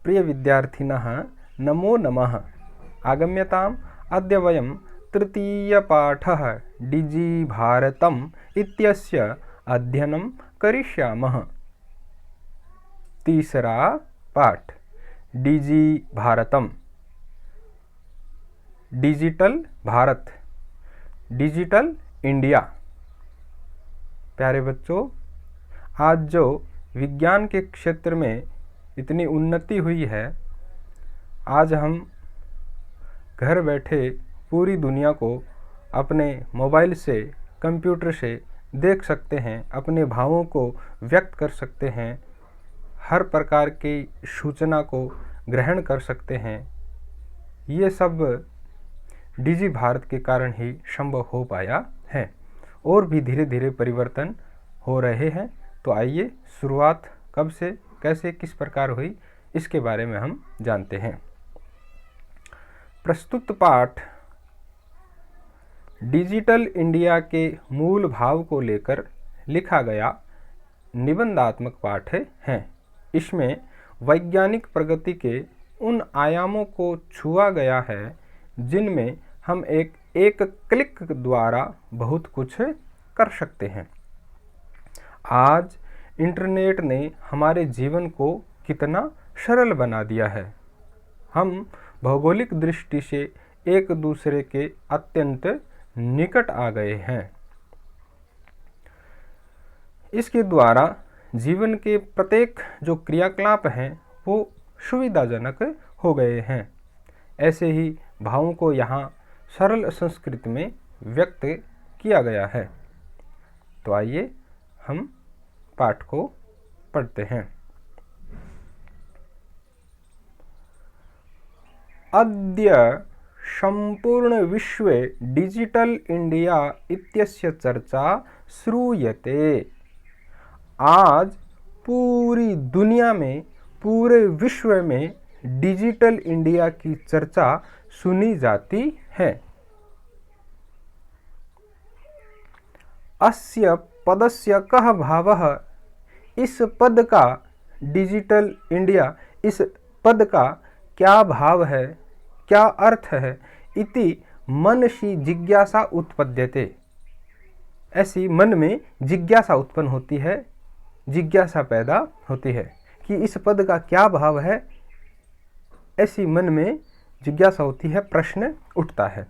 प्रिय विद्यार्थिनः नमो नमः। आगम्यताम् अद्य वयं तृतीयपाठः डिजिभारतम् इत्यस्य अध्ययनं करिष्यामः। तीसरा पाठ डिजिभारतम्, डिजिटल भारत, डिजिटल इंडिया। प्यारे बच्चों, आज जो विज्ञान के क्षेत्र में इतनी उन्नति हुई है, आज हम घर बैठे पूरी दुनिया को अपने मोबाइल से, कंप्यूटर से देख सकते हैं, अपने भावों को व्यक्त कर सकते हैं, हर प्रकार की सूचना को ग्रहण कर सकते हैं। ये सब डिजी भारत के कारण ही संभव हो पाया है और भी धीरे धीरे परिवर्तन हो रहे हैं। तो आइए शुरुआत कब से, कैसे, किस प्रकार हुई, इसके बारे में हम जानते हैं। प्रस्तुत पाठ डिजिटल इंडिया के मूल भाव को लेकर लिखा गया निबंधात्मक पाठ है। इसमें वैज्ञानिक प्रगति के उन आयामों को छुआ गया है जिनमें हम एक क्लिक द्वारा बहुत कुछ कर सकते हैं। आज इंटरनेट ने हमारे जीवन को कितना सरल बना दिया है। हम भौगोलिक दृष्टि से एक दूसरे के अत्यंत निकट आ गए हैं। इसके द्वारा जीवन के प्रत्येक जो क्रियाकलाप हैं वो सुविधाजनक हो गए हैं। ऐसे ही भावों को यहाँ सरल संस्कृति में व्यक्त किया गया है। तो आइए हम पाठ को पढ़ते हैं। अद्य संपूर्ण विश्वे डिजिटल इंडिया इत्यस्य चर्चा श्रूयते। आज पूरी दुनिया में, पूरे विश्व में डिजिटल इंडिया की चर्चा सुनी जाती है। अस्य पदस्य कः भावः, इस पद का, डिजिटल इंडिया, इस पद का क्या भाव है, क्या अर्थ है। इति मनसि जिज्ञासा उत्पद्यते। ऐसी मन में जिज्ञासा उत्पन्न होती है, जिज्ञासा पैदा होती है कि इस पद का क्या भाव है। ऐसी मन में जिज्ञासा होती है, प्रश्न उठता है।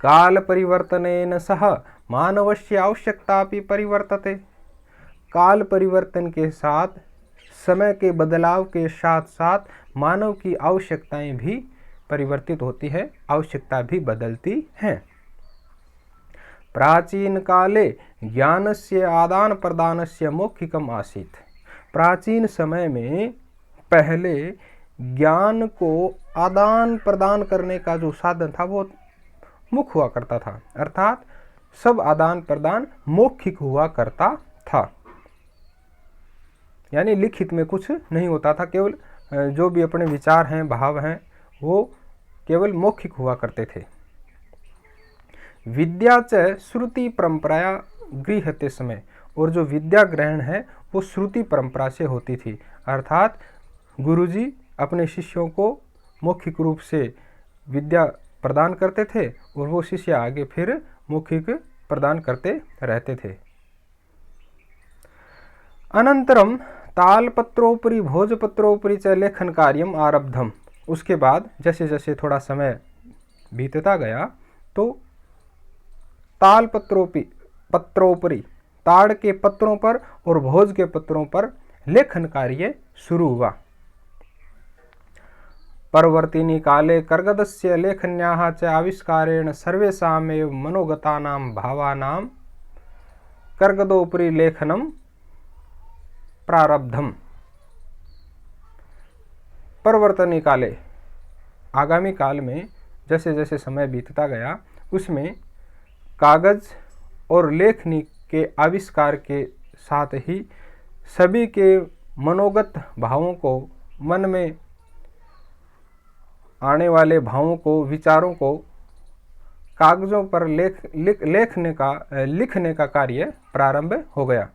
काल परिवर्तनेन सह मानवस्य आवश्यकतापि परिवर्तते। काल परिवर्तन के साथ, समय के बदलाव के साथ साथ मानव की आवश्यकताएं भी परिवर्तित होती है, आवश्यकता भी बदलती हैं। प्राचीन काले ज्ञानस्य आदान प्रदानस्य मौखिकम आसीत्। प्राचीन समय में पहले ज्ञान को आदान प्रदान करने का जो साधन था वो मुख हुआ करता था, अर्थात सब आदान प्रदान मौखिक हुआ करता था। यानी लिखित में कुछ नहीं होता था, केवल जो भी अपने विचार हैं, भाव हैं, वो केवल मौखिक हुआ करते थे। विद्या च श्रुति परंपराया गृह्यते समय, और जो विद्या ग्रहण है वो श्रुति परंपरा से होती थी, अर्थात गुरुजी अपने शिष्यों को मौखिक रूप से विद्या प्रदान करते थे और वो शिष्य आगे फिर मौखिक प्रदान करते रहते थे। अनंतरम तालपत्रोपरि भोजपत्रोपरि च लेखन कार्यम आरब्धम। उसके बाद जैसे जैसे थोड़ा समय बीतता गया तो पत्रोपरि, ताड़ के पत्रों पर और भोज के पत्रों पर लेखन कार्य शुरू हुआ। परवर्तिनी काले कर्गदस्य लेखन्याः च आविष्कारेण सर्वेषामेव मनोगतानां भावानां कर्गदोपरि लेखनं प्रारब्धम। परवर्तनी काले, आगामी काल में जैसे जैसे समय बीतता गया, उसमें कागज और लेखनी के आविष्कार के साथ ही सभी के मनोगत भावों को, मन में आने वाले भावों को, विचारों को कागजों पर लिखने का कार्य प्रारंभ हो गया।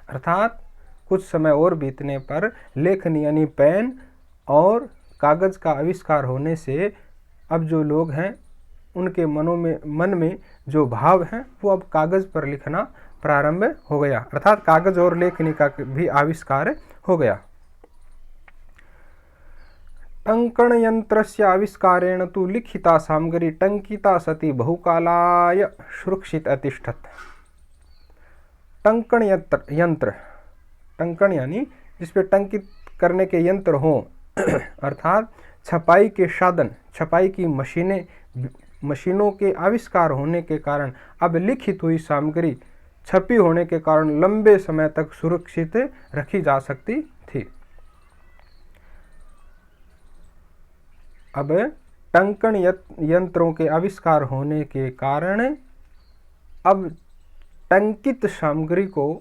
अर्थात कुछ समय और बीतने पर लेखनी यानी पेन और कागज़ का आविष्कार होने से अब जो लोग हैं उनके मन में जो भाव हैं वो अब कागज़ पर लिखना प्रारंभ हो गया, अर्थात कागज़ और लेखनी का भी आविष्कार हो गया। टंकण यंत्रस्य आविष्कारेण तु लिखिता सामग्री टंकिता सती बहुकालाय सुरक्षित अतिष्ठत। टंकण यंत्र, टंकण यानी जिसपे टंकित करने के यंत्र हों अर्थात छपाई के साधन, छपाई की मशीनों के आविष्कार होने के कारण अब लिखित हुई सामग्री छपी होने के कारण लंबे समय तक सुरक्षित रखी जा सकती थी। अब टंकण यंत्रों के आविष्कार होने के कारण अब टंकित सामग्री को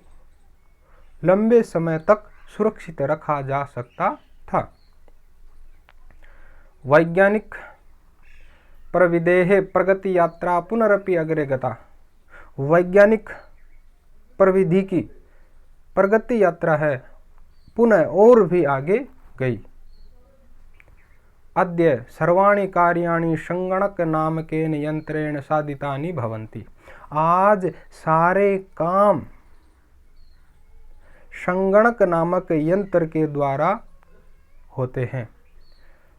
लंबे समय तक सुरक्षित रखा जा सकता था। वैज्ञानिक प्रविधेः प्रगति यात्रा पुनरपि अग्रे गता। वैज्ञानिक प्रविधि की प्रगति यात्रा है पुनः और भी आगे गई। अद्य सर्वाणि कार्याणि संगणक नामकेन यंत्रेण साधितानि भवन्ति। आज सारे काम संगणक नामक यंत्र के द्वारा होते हैं।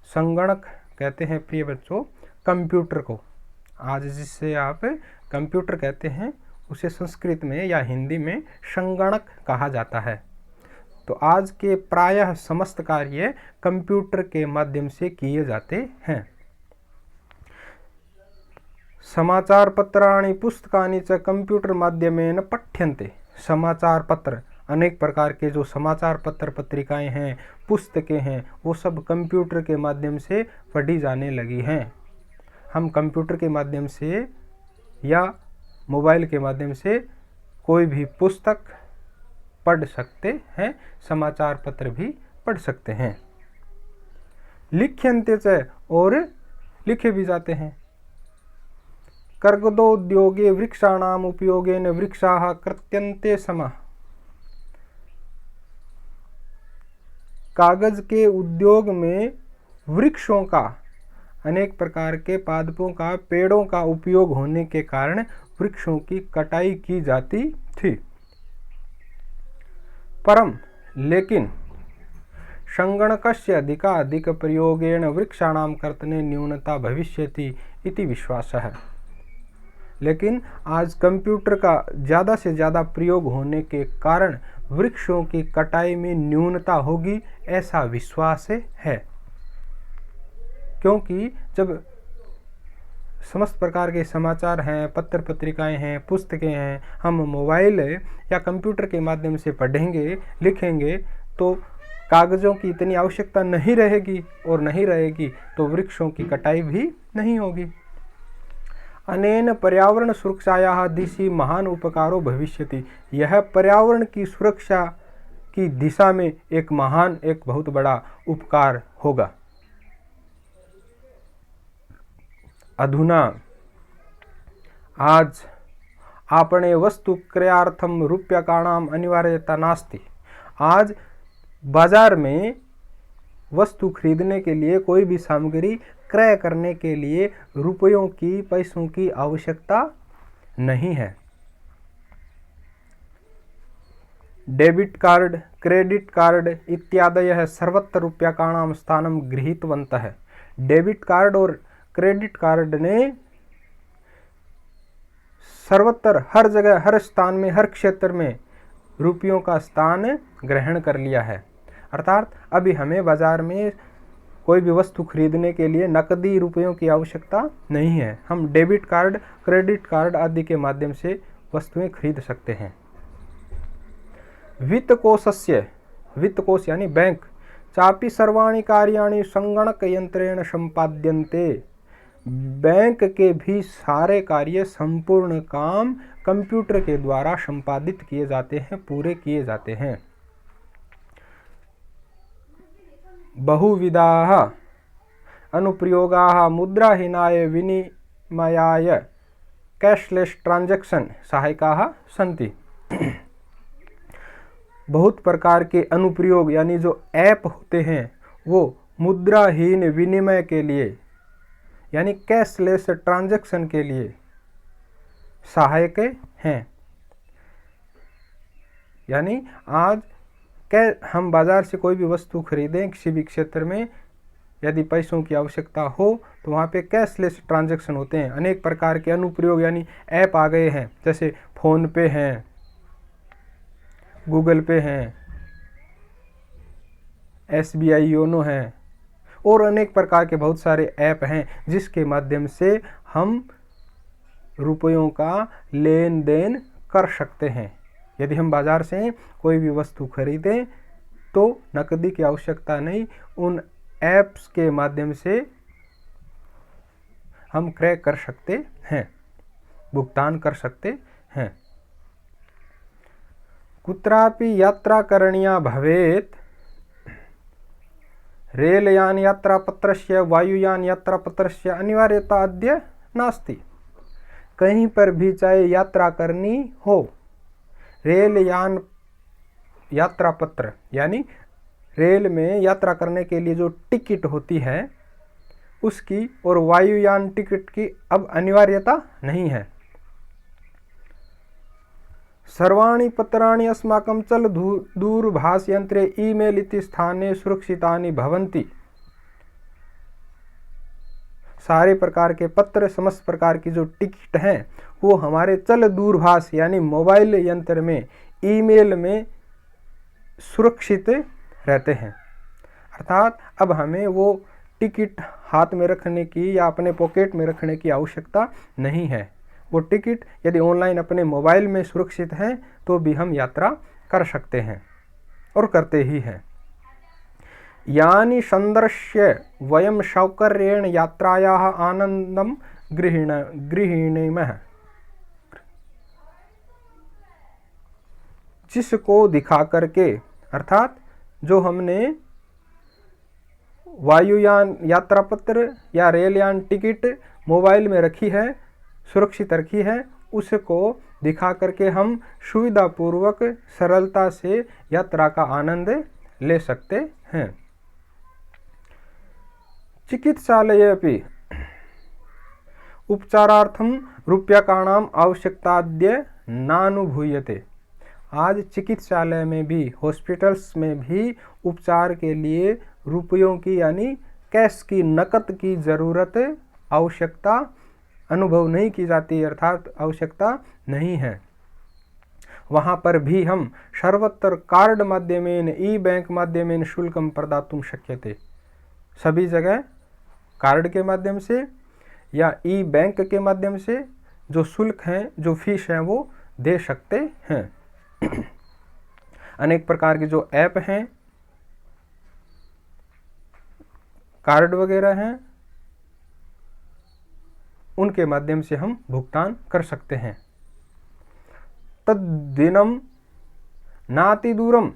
संगणक कहते हैं प्रिय बच्चों कंप्यूटर को। आज जिससे आप कंप्यूटर कहते हैं उसे संस्कृत में या हिंदी में संगणक कहा जाता है। तो आज के प्रायः समस्त कार्य कंप्यूटर के माध्यम से किए जाते हैं। समाचार पत्राणि पुस्तकानि च कंप्यूटर माध्यमेन पठ्यन्ते। समाचार पत्र, अनेक प्रकार के जो समाचार पत्र पत्रिकाएं हैं, पुस्तकें हैं, वो सब कंप्यूटर के माध्यम से पढ़ी जाने लगी हैं। हम कंप्यूटर के माध्यम से या मोबाइल के माध्यम से कोई भी पुस्तक पढ़ सकते हैं, समाचार पत्र भी पढ़ सकते हैं। लिख्यन्ते च, और लिखे भी जाते हैं। कर्गदोद्योगे वृक्षाणाम उपयोगेन वृक्षाः कृत्यन्ते समः। कागज के उद्योग में वृक्षों का, अनेक प्रकार के पादपों का, पेड़ों का उपयोग होने के कारण वृक्षों की कटाई की जाती थी। परम लेकिन संगणकस्य अधिकाधिक प्रयोगेण वृक्षाणां कर्तने न्यूनता भविष्यति इति विश्वासः। लेकिन आज कंप्यूटर का ज़्यादा से ज़्यादा प्रयोग होने के कारण वृक्षों की कटाई में न्यूनता होगी, ऐसा विश्वास है। क्योंकि जब समस्त प्रकार के समाचार हैं, पत्र पत्रिकाएं हैं, पुस्तकें हैं, हम मोबाइल या कंप्यूटर के माध्यम से पढ़ेंगे, लिखेंगे, तो कागज़ों की इतनी आवश्यकता नहीं रहेगी, और नहीं रहेगी तो वृक्षों की कटाई भी नहीं होगी। अनेन पर्यावरण सुरक्षायाः दिशि महान उपकारो भविष्यति। यह पर्यावरण की सुरक्षा की दिशा में एक बहुत बड़ा उपकार होगा। अधुना आज आपणे वस्तु क्रयार्थम रूप्यकाणाम अनिवार्यता नास्ति। आज बाजार में वस्तु खरीदने के लिए, कोई भी सामग्री क्रय करने के लिए रुपयों की, पैसों की आवश्यकता नहीं है। डेबिट कार्ड, क्रेडिट कार्ड इत्यादयः सर्वत्र रूप्यकाणां स्थानं गृहीतवन्तः। डेबिट कार्ड और क्रेडिट कार्ड ने सर्वत्र, हर जगह, हर स्थान में, हर क्षेत्र में रुपयों का स्थान ग्रहण कर लिया है। अर्थात अभी हमें बाजार में कोई भी वस्तु खरीदने के लिए नकदी रुपयों की आवश्यकता नहीं है। हम डेबिट कार्ड, क्रेडिट कार्ड आदि के माध्यम से वस्तुएं खरीद सकते हैं। वित्तकोशस्य, वित्तकोश यानी बैंक, चापि सर्वाणि कार्याणि संगणक यंत्रेण संपाद्यन्ते। बैंक के भी सारे कार्य, संपूर्ण काम कंप्यूटर के द्वारा संपादित किए जाते हैं, पूरे किए जाते हैं। बहुविधाः अनुप्रयोगाः मुद्राहीनाय विनिमयाय कैशलेस ट्रांजैक्शन सहायकाः सन्ति। बहुत प्रकार के अनुप्रयोग यानी जो ऐप होते हैं वो मुद्राहीन विनिमय के लिए यानी कैशलेस ट्रांजैक्शन के लिए सहायक हैं। यानी आज हम बाजार से कोई भी वस्तु खरीदें किसी भी क्षेत्र में, यदि पैसों की आवश्यकता हो तो वहाँ पे कैशलेस ट्रांजैक्शन होते हैं। अनेक प्रकार के अनुप्रयोग यानी ऐप आ गए हैं, जैसे फ़ोन पे हैं, गूगल पे हैं, SBI योनो हैं और अनेक प्रकार के बहुत सारे ऐप हैं जिसके माध्यम से हम रुपयों का लेन देन कर सकते हैं। यदि हम बाज़ार से कोई भी वस्तु खरीदें तो नकदी की आवश्यकता नहीं, उन ऐप्स के माध्यम से हम क्रय कर सकते हैं, भुगतान कर सकते हैं। कुत्रापि यात्रा करणीया भवेत् रेलयान यात्रापत्रस्य वायुयान यात्रापत्रस्य अनिवार्यता अद्य नास्ति। कहीं पर भी चाहे यात्रा करनी हो, रेलयान यात्रा पत्र यानी रेल में यात्रा करने के लिए जो टिकट होती है उसकी और वायुयान टिकट की अब अनिवार्यता नहीं है। सर्वाणि पत्राणि अस्माकं चल दूरभाष यंत्रे ईमेल इति स्थाने सुरक्षितानि भवन्ति। सारे प्रकार के पत्र, समस्त प्रकार की जो टिकट हैं वो हमारे चल दूरभाष यानी मोबाइल यंत्र में, ईमेल में सुरक्षित रहते हैं। अर्थात अब हमें वो टिकट हाथ में रखने की या अपने पॉकेट में रखने की आवश्यकता नहीं है। वो टिकट यदि ऑनलाइन अपने मोबाइल में सुरक्षित हैं तो भी हम यात्रा कर सकते हैं और करते ही हैं। यानी संदर्श्य वयम सौकर्येण यात्रायाः आनंदम गृहीणीमः। जिसको दिखा करके, अर्थात जो हमने वायुयान यात्रा पत्र या रेलयान टिकट मोबाइल में रखी है, सुरक्षित रखी है, उसको दिखा करके हम सुविधापूर्वक सरलता से यात्रा का आनंद ले सकते हैं। चिकित्सालयेऽपि उपचारार्थं रूप्यकाणाम् आवश्यकताद्य नानुभूयते। आज चिकित्सालय में भी, हॉस्पिटल्स में भी उपचार के लिए रुपयों की यानी कैश की, नकद की ज़रूरत, आवश्यकता अनुभव नहीं की जाती, अर्थात आवश्यकता नहीं है। वहाँ पर भी हम सर्वत्र कार्ड माध्यमेन ई-बैंक माध्यमेन शुल्कं प्रदातुं शक्यते। सभी जगह कार्ड के माध्यम से या ई-बैंक के माध्यम से जो शुल्क हैं, जो फीस हैं वो दे सकते हैं। अनेक प्रकार के जो ऐप हैं, कार्ड वगैरह हैं, उनके माध्यम से हम भुगतान कर सकते हैं। तद्दिनं नातिदूरं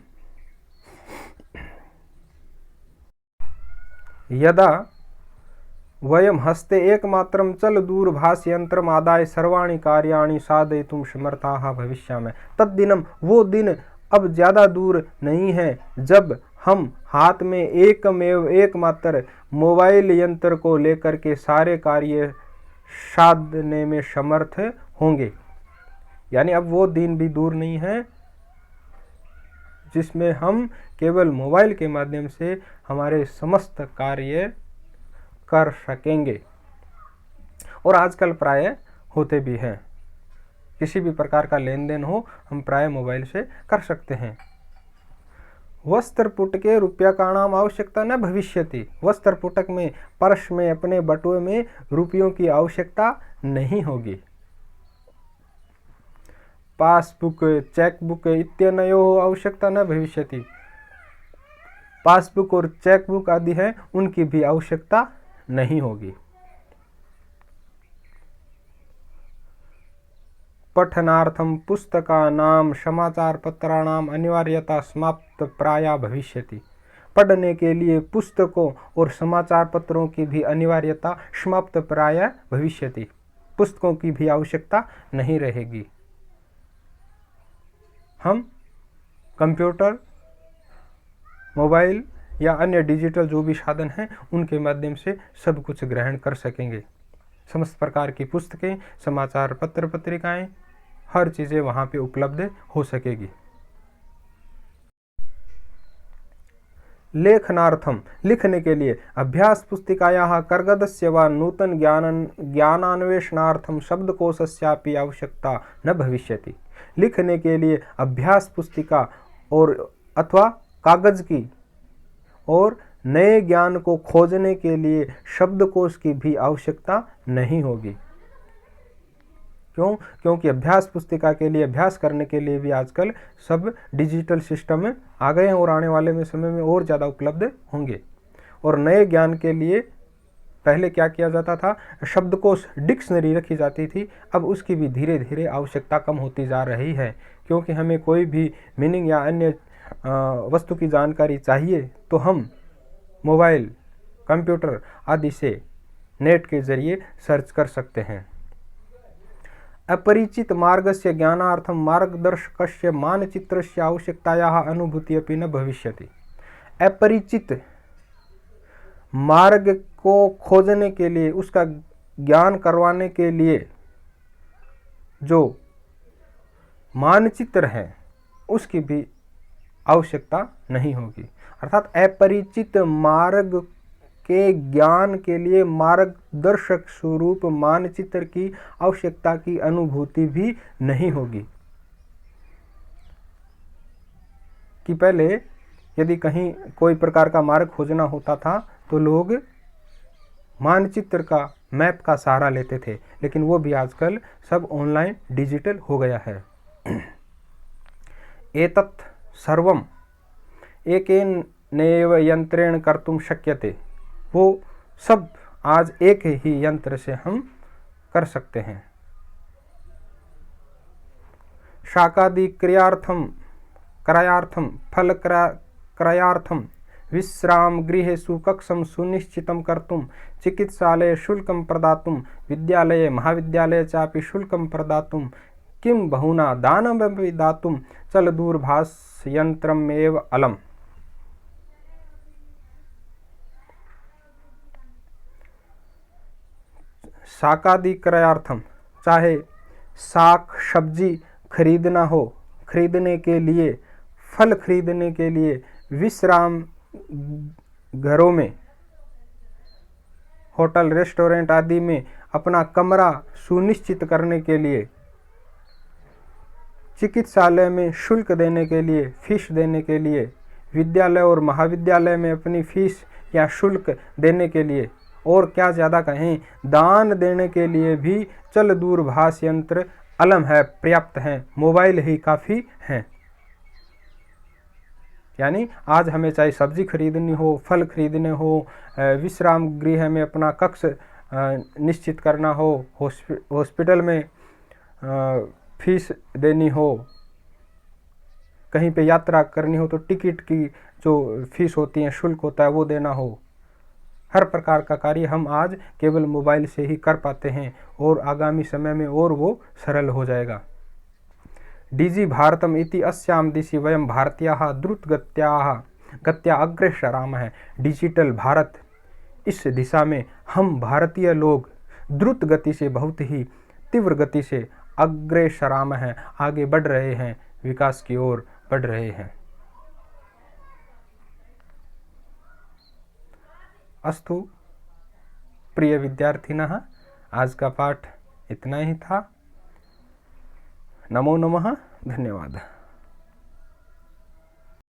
यदा वयं हस्ते एकमात्रं चल दूरभाष यंत्रम आदाय सर्वाणि कार्याणि साधयितुं समर्थाः भविष्यामः। तद्दिनं, वो दिन अब ज़्यादा दूर नहीं है जब हम हाथ में एकमात्र मोबाइल यंत्र को लेकर के सारे कार्य साधने में समर्थ होंगे। यानी अब वो दिन भी दूर नहीं है जिसमें हम केवल मोबाइल के माध्यम से हमारे समस्त कार्य कर सकेंगे, और आजकल प्राय होते भी हैं। किसी भी प्रकार का लेन देन हो हम प्राय मोबाइल से कर सकते हैं। वस्त्रपुटके रूप्यकाणाम आवश्यकता न भविष्यति। वस्त्रपुटक में, पर्स में, अपने बटुए में रुपयों की आवश्यकता नहीं होगी। पासबुक, चेकबुक इत्यनयोः आवश्यकता न भविष्यति। पासबुक और चेकबुक आदि हैं, उनकी भी आवश्यकता नहीं होगी। पठनार्थं पुस्तकानां समाचार पत्राणाम अनिवार्यता समाप्त प्राया भविष्यति। पढ़ने के लिए पुस्तकों और समाचार पत्रों की भी अनिवार्यता समाप्त प्राय भविष्यति। पुस्तकों की भी आवश्यकता नहीं रहेगी। हम कंप्यूटर, मोबाइल या अन्य डिजिटल जो भी साधन हैं उनके माध्यम से सब कुछ ग्रहण कर सकेंगे। समस्त प्रकार की पुस्तकें, समाचार पत्र पत्रिकाएं, हर चीज़ें वहाँ पे उपलब्ध हो सकेगी। लेखनार्थम, लिखने के लिए अभ्यास पुस्तिकायाः कर्गदस्य वा नूतन ज्ञानान्वेषणार्थम शब्दकोशस्यापि आवश्यकता न भविष्यति। लिखने के लिए अभ्यास पुस्तिका और अथवा कागज की और नए ज्ञान को खोजने के लिए शब्दकोश की भी आवश्यकता नहीं होगी। क्यों? क्योंकि अभ्यास पुस्तिका के लिए, अभ्यास करने के लिए भी आजकल सब डिजिटल सिस्टम में आ गए हैं और आने वाले में समय में और ज़्यादा उपलब्ध होंगे। और नए ज्ञान के लिए पहले क्या किया जाता था, शब्दकोश, डिक्शनरी रखी जाती थी, अब उसकी भी धीरे धीरे आवश्यकता कम होती जा रही है। क्योंकि हमें कोई भी मीनिंग या अन्य वस्तु की जानकारी चाहिए तो हम मोबाइल, कंप्यूटर आदि से नेट के जरिए सर्च कर सकते हैं। अपरिचित मार्गस्य ज्ञानार्थम मार्गदर्शकस्य मानचित्रस्य आवश्यकतायाः अनुभूति अपि न भविष्यति। अपरिचित मार्ग को खोजने के लिए, उसका ज्ञान करवाने के लिए जो मानचित्र है उसकी भी आवश्यकता नहीं होगी। अर्थात अपरिचित मार्ग के ज्ञान के लिए मार्गदर्शक स्वरूप मानचित्र की आवश्यकता की अनुभूति भी नहीं होगी। कि पहले यदि कहीं कोई प्रकार का मार्ग खोजना होता था तो लोग मानचित्र का, मैप का सहारा लेते थे, लेकिन वो भी आजकल सब ऑनलाइन डिजिटल हो गया है। एतत् सर्वम एकेनैव यंत्रेण कर्तुं शक्यते। वो सब आज एक ही यंत्र से हम कर सकते हैं। शाकादि क्रियार्थम क्रयार्थम फल क्रयार्थम विश्राम गृहेषु कक्षं सुनिश्चितं कर्तुं चिकित्सालये शुल्कं प्रदातुं विद्यालये महाविद्यालये चापि शुल्कं प्रदातुं किं बहुना दानमपि दातुं चलदूरभाषयन्त्रमेव अलम्। शाकादि क्रयार्थम, चाहे साग सब्जी खरीदना हो, खरीदने के लिए, फल खरीदने के लिए, विश्राम घरों में, होटल रेस्टोरेंट आदि में अपना कमरा सुनिश्चित करने के लिए, चिकित्सालय में शुल्क देने के लिए, फीस देने के लिए, विद्यालय और महाविद्यालय में अपनी फीस या शुल्क देने के लिए, और क्या ज़्यादा कहें, दान देने के लिए भी चल दूरभाष यंत्र अलम है, पर्याप्त है, मोबाइल ही काफ़ी है। यानी आज हमें चाहे सब्जी खरीदनी हो, फल खरीदने हो, विश्राम गृह में अपना कक्ष निश्चित करना हो, हॉस्पिटल में फीस देनी हो, कहीं पे यात्रा करनी हो तो टिकट की जो फीस होती है, शुल्क होता है, वो देना हो, हर प्रकार का कार्य हम आज केवल मोबाइल से ही कर पाते हैं और आगामी समय में और वो सरल हो जाएगा। डिजि भारतम इति अस्याम दिशि वयम भारतीयाः द्रुतगत्या अग्रेसरामः। डिजिटल भारत, इस दिशा में हम भारतीय लोग द्रुत गति से, बहुत ही तीव्र गति से अग्रेसरामः, आगे बढ़ रहे हैं, विकास की ओर बढ़ रहे हैं। अस्तु प्रिय विद्यार्थिनः, आज का पाठ इतना ही था। नमो नमः, धन्यवाद।